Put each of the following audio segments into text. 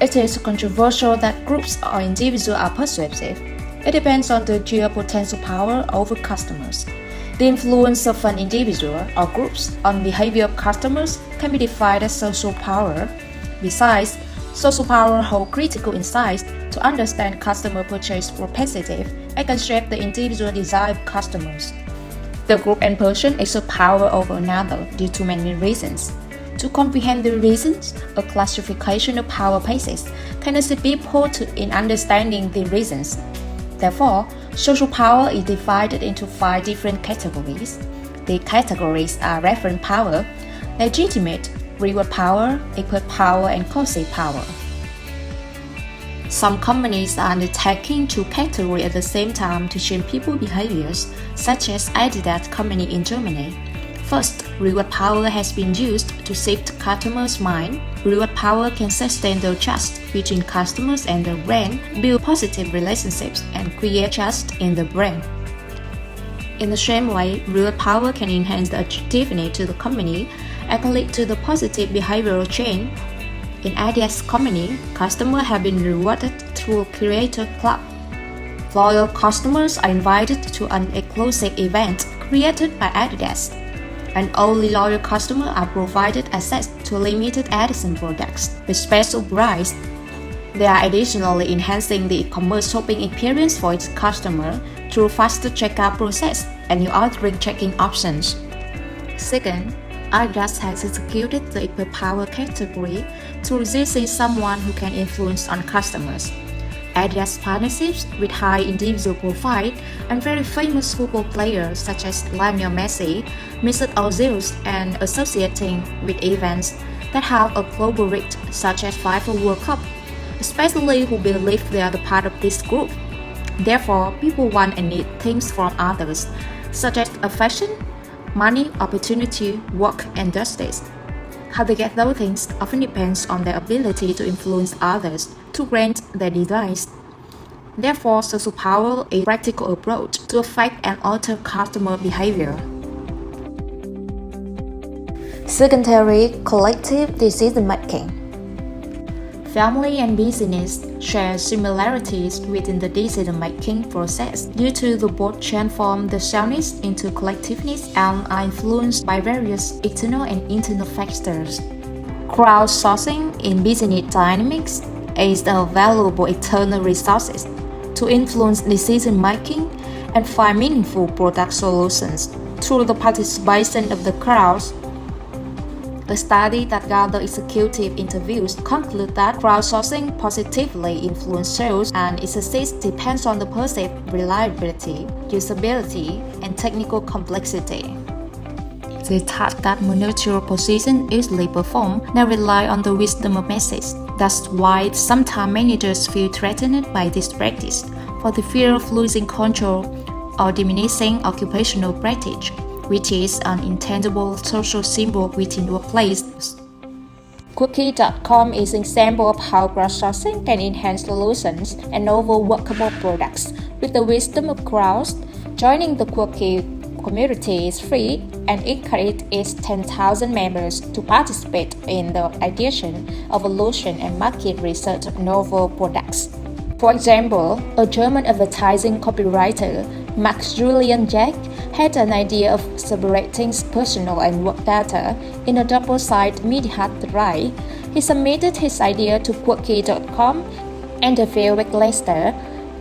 It is controversial that groups or individuals are persuasive. It depends on the sheer potential power over customers. The influence of an individual or groups on behavior of customers can be defined as social power. Besides, social power holds critical insights to understand customer purchase propensity and can shape the individual desire of customers. The group and person exert power over another due to many reasons. To comprehend the reasons, a classification of power bases can assist people in understanding the reasons. Therefore, social power is divided into 5 different categories. The categories are referent power, legitimate, reward power, equal power, and coercive power. Some companies are undertaking 2 categories at the same time to change people's behaviors, such as Adidas company in Germany. First, reward power has been used to shift customers' mind. Reward power can sustain the trust between customers and the brand, build positive relationships, and create trust in the brand. In the same way, reward power can enhance the attractiveness to the company and can lead to the positive behavioral change. In Adidas company, customers have been rewarded through a creator club. Loyal customers are invited to an exclusive event created by Adidas, and only loyal customers are provided access to limited edition products with special price. They are additionally enhancing the e-commerce shopping experience for its customer through faster checkout process and new ordering checking options. Second, Adidas has executed the equal power category through using someone who can influence on customers. Adidas partnerships with high individual profile and very famous football players such as Lionel Messi, Mesut Ozil, and associating with events that have a global reach such as FIFA World Cup, especially who believe they are the part of this group. Therefore, people want and need things from others, such as affection, money, opportunity, work, and justice. How they get those things often depends on their ability to influence others to grant their desires. Therefore, social power is a practical approach to affect and alter customer behavior. Secondary, collective decision-making. Family and business share similarities within the decision-making process due to the both transform themselves into collectiveness and are influenced by various external and internal factors. Crowdsourcing in business dynamics is a valuable external resource to influence decision-making and find meaningful product solutions through the participation of the crowds. A study that gathered executive interviews concluded that crowdsourcing positively influences sales and its success depends on the perceived reliability, usability, and technical complexity. The task that managerial positions easily perform now rely on the wisdom of masses. That's why sometimes managers feel threatened by this practice for the fear of losing control or diminishing occupational prestige, which is an intangible social symbol within workplaces. Quickie.com is an example of how crowdsourcing can enhance solutions and novel workable products. With the wisdom of crowds, joining the Quickie community is free and encourages its 10,000 members to participate in the ideation, evolution, and market research of novel products. For example, a German advertising copywriter, Max Julian Jack, had an idea of separating personal and work data in a double-sided media drive. He submitted his idea to Quickie.com, and a few weeks later,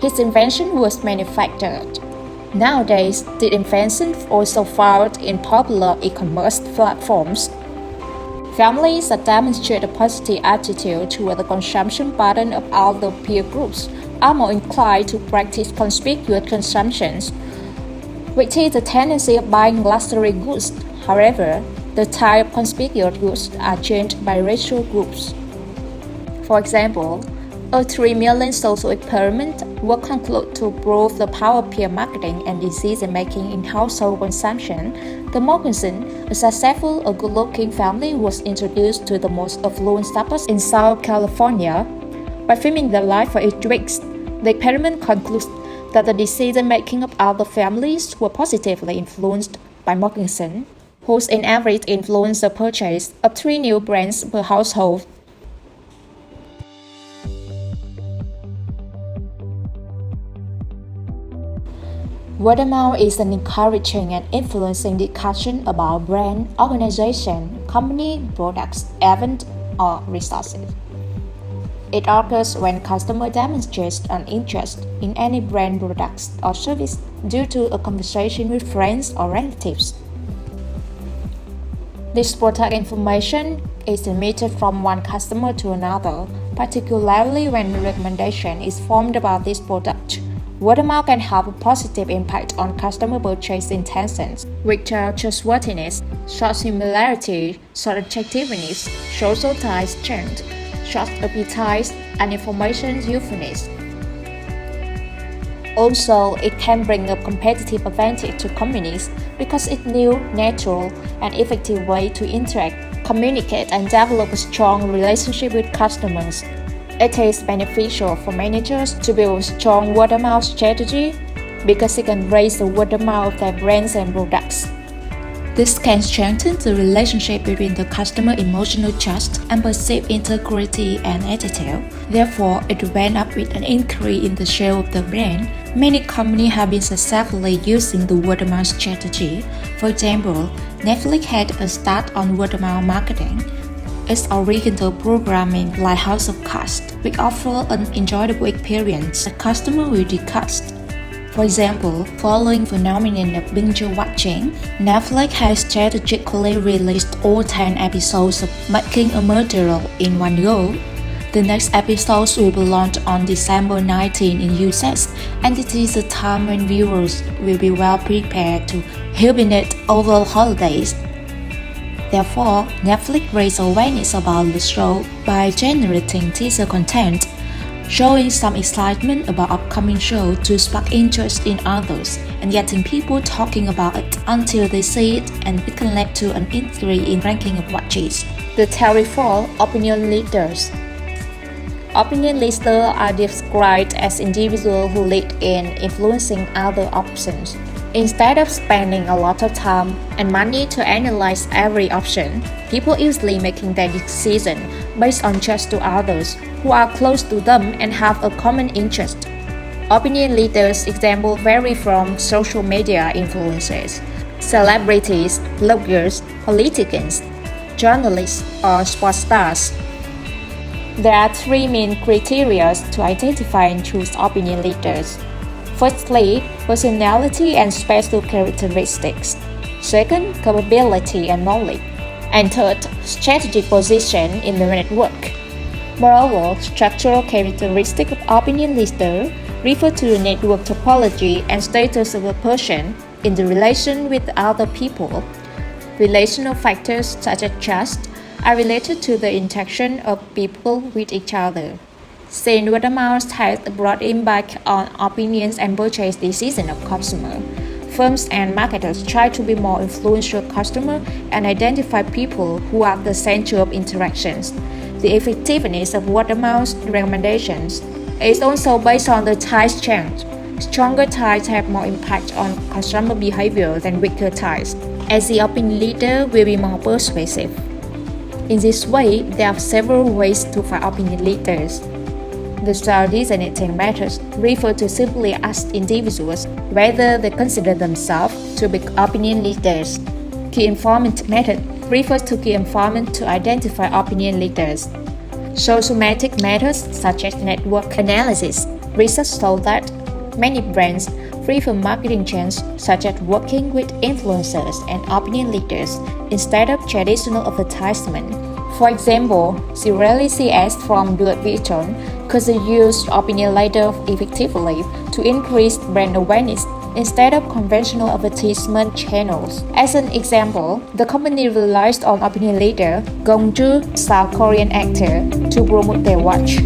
his invention was manufactured. Nowadays, the invention also found in popular e-commerce platforms. Families that demonstrate a positive attitude toward the consumption pattern of other peer groups are more inclined to practice conspicuous consumption, which is the tendency of buying luxury goods. However, the type of conspicuous goods are changed by racial groups. For example, a 3 million social experiment will conclude to prove the power of peer marketing and decision-making in household consumption. The more concerned, a successful, a good-looking family was introduced to the most affluent suburbs in South California. By filming their life for 8 weeks, the experiment concludes that the decision-making of other families were positively influenced by Morganson, whose in average influenced the purchase of 3 new brands per household. Word of mouth is an encouraging and influencing discussion about brand, organization, company, products, event, or resources. It occurs when customer demonstrates an interest in any brand products or service due to a conversation with friends or relatives. This product information is transmitted from one customer to another, particularly when a recommendation is formed about this product. Word of mouth can have a positive impact on customer purchase intentions, which are trustworthiness, short similarity, short attractiveness, social ties strength, short appetite, and information usefulness. Also, it can bring a competitive advantage to companies because it's new, natural, and effective way to interact, communicate, and develop a strong relationship with customers. It is beneficial for managers to build a strong word-of-mouth strategy because it can raise the word of mouth of their brands and products. This can strengthen the relationship between the customer emotional trust and perceived integrity and attitude. Therefore, it went up with an increase in the share of the brand. Many companies have been successfully using the word-of-mouth strategy. For example, Netflix had a start on word-of-mouth marketing. Its original programming, like House of Cards, which offer an enjoyable experience that customers will discuss. For example, following the phenomenon of binge watching, Netflix has strategically released all 10 episodes of Making a Murderer in one go. The next episodes will be launched on December 19 in US, and it is a time when viewers will be well prepared to hibernate over holidays. Therefore, Netflix raised awareness about the show by generating teaser content, showing some excitement about upcoming shows to spark interest in others, and getting people talking about it until they see it, and it can lead to an increase in ranking of watches. The theory for opinion leaders. Opinion leaders are described as individuals who lead in influencing other options. Instead of spending a lot of time and money to analyze every option, people usually making their decision based on trust to others who are close to them and have a common interest. Opinion leaders examples vary from social media influencers, celebrities, bloggers, politicians, journalists, or sports stars. There are three main criteria to identify and choose opinion leaders. Firstly, personality and special characteristics. Second, capability and knowledge. And third, strategic position in the network. Moreover, structural characteristics of opinion leader refer to the network topology and status of a person in the relation with other people. Relational factors such as trust are related to the interaction of people with each other. Since word of mouth has a broad impact on opinions and purchase decisions of customers, firms and marketers try to be more influential customers and identify people who are the center of interactions. The effectiveness of word of mouth recommendations is also based on the tie strength. Stronger ties have more impact on customer behavior than weaker ties, as the opinion leader will be more persuasive. In this way, there are several ways to find opinion leaders. The style-designating methods refer to simply ask individuals whether they consider themselves to be opinion leaders. Key informant method refers to key informant to identify opinion leaders. Sociometric methods such as network analysis. Research shows that many brands prefer marketing trends such as working with influencers and opinion leaders instead of traditional advertisement. For example, she rarely sees ads from Louis Vuitton because they use opinion leaders effectively to increase brand awareness instead of conventional advertisement channels. As an example, the company relies on opinion leader Gong Joo, South Korean actor, to promote their watch.